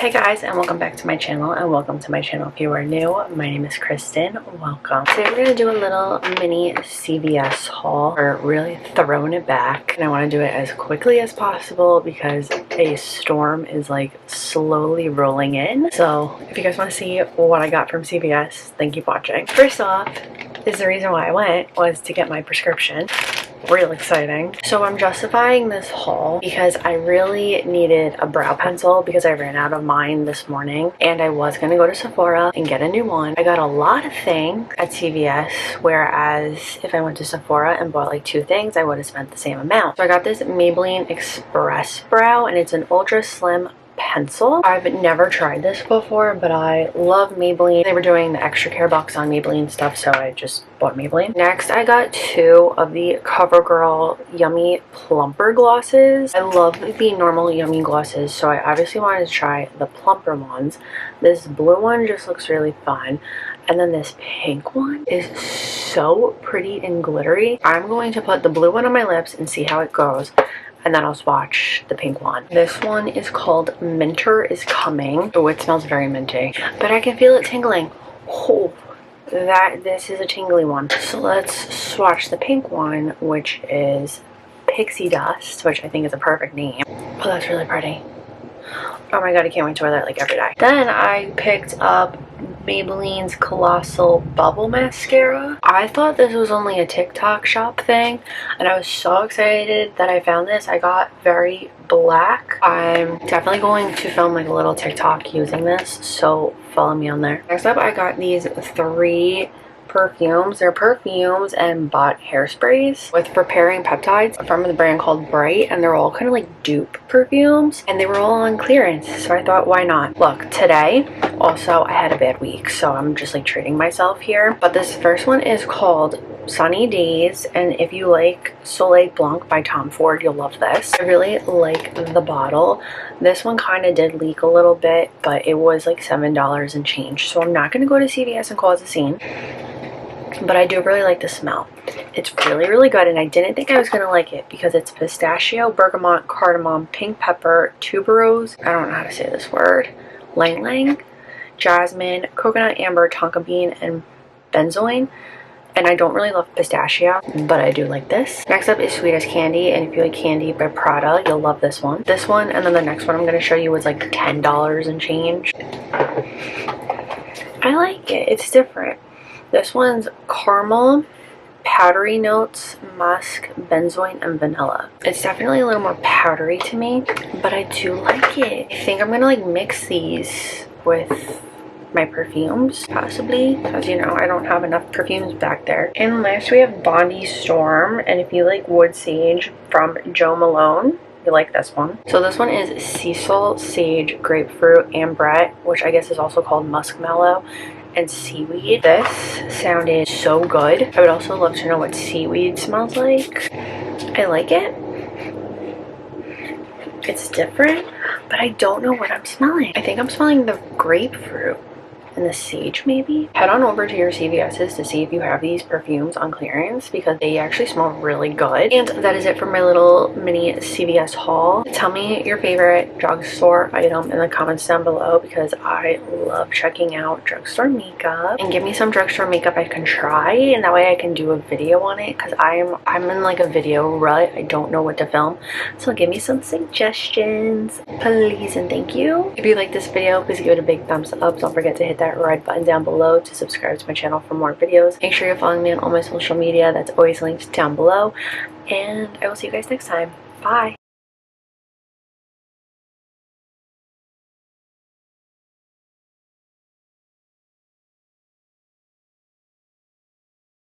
Hey guys, and welcome back to my channel, and welcome to my channel if you are new. My name is Kristen. Welcome. Today we're going to do a little mini CVS haul. We're really throwing it back, and I want to do it as quickly as possible because a storm is like slowly rolling in. So if you guys want to see what I got from CVS, then keep watching. First off, is the reason why I went was to get my prescription. Real exciting. So I'm justifying this haul because I really needed a brow pencil because I ran out of mine this morning, and I was gonna go to Sephora and get a new one. I got a lot of things at CVS, whereas if I went to Sephora and bought like 2 things, I would have spent the same amount. So I got this Maybelline Express Brow, and it's an ultra slim pencil. I've never tried this before, but I love Maybelline. They were doing the extra care box on Maybelline stuff, so I just bought Maybelline. Next, I got 2 of the CoverGirl Yummy Plumper glosses. I love the normal Yummy glosses, so I obviously wanted to try the plumper ones. This blue one just looks really fun. And then this pink one is so pretty and glittery. I'm going to put the blue one on my lips and see how it goes, and then I'll swatch the pink one. This one is called Minter is Coming. Oh, it smells very minty, but I can feel it tingling. Oh, this is a tingly one. So let's swatch the pink one, which is Pixie Dust, which I think is a perfect name. Oh, that's really pretty. Oh my god, I can't wait to wear that like every day. Then I picked up Maybelline's Colossal Bubble Mascara. I thought this was only a TikTok shop thing, and I was so excited that I found this. I got very black. I'm definitely going to film like a little TikTok using this, so follow me on there. Next up, I got these 3 perfumes. They're perfumes and bot hairsprays with repairing peptides from the brand called Bright, and they're all kind of like dupe perfumes, and they were all on clearance, so I thought, why not? Look, today also I had a bad week, so I'm just like treating myself here. But this first one is called Sunny Days, and if you like Soleil Blanc by Tom Ford, you'll love this. I really like the bottle. This one kind of did leak a little bit, but it was like $7 and change, so I'm not going to go to CVS and cause a scene. But I do really like the smell. It's really, really good, and I didn't think I was going to like it because it's pistachio, bergamot, cardamom, pink pepper, tuberose, I don't know how to say this word, lang lang, jasmine, coconut amber, tonka bean, and benzoin. And I don't really love pistachio, but I do like this. Next up is Sweet as Candy, and if you like candy by Prada, you'll love this one. This one, and then the next one I'm going to show you was like $10 and change. I like it. It's different. This one's caramel, powdery notes, musk, benzoin, and vanilla. It's definitely a little more powdery to me, but I do like it. I think I'm gonna like mix these with my perfumes, possibly, because you know I don't have enough perfumes back there. And last we have Bondi Storm, and if you like Wood Sage from Jo Malone, you like this one. So this one is Cecil Sage Grapefruit Ambrette, which I guess is also called Muskmallow, and seaweed. This sounded so good. I would also love to know what seaweed smells like. I like it. It's different, but I don't know what I'm smelling. I think I'm smelling the grapefruit and the sage, maybe. Head on over to your CVS's to see if you have these perfumes on clearance because they actually smell really good. And that is it for my little mini CVS haul. Tell me your favorite drugstore item in the comments down below because I love checking out drugstore makeup. And give me some drugstore makeup I can try, and that way I can do a video on it because I'm in like a video rut. I don't know what to film, so give me some suggestions, please and thank you. If you like this video, please give it a big thumbs up. Don't forget to hit that red button down below to subscribe to my channel for more videos. Make sure you're following me on all my social media. That's always linked down below, and I will see you guys next time. Bye.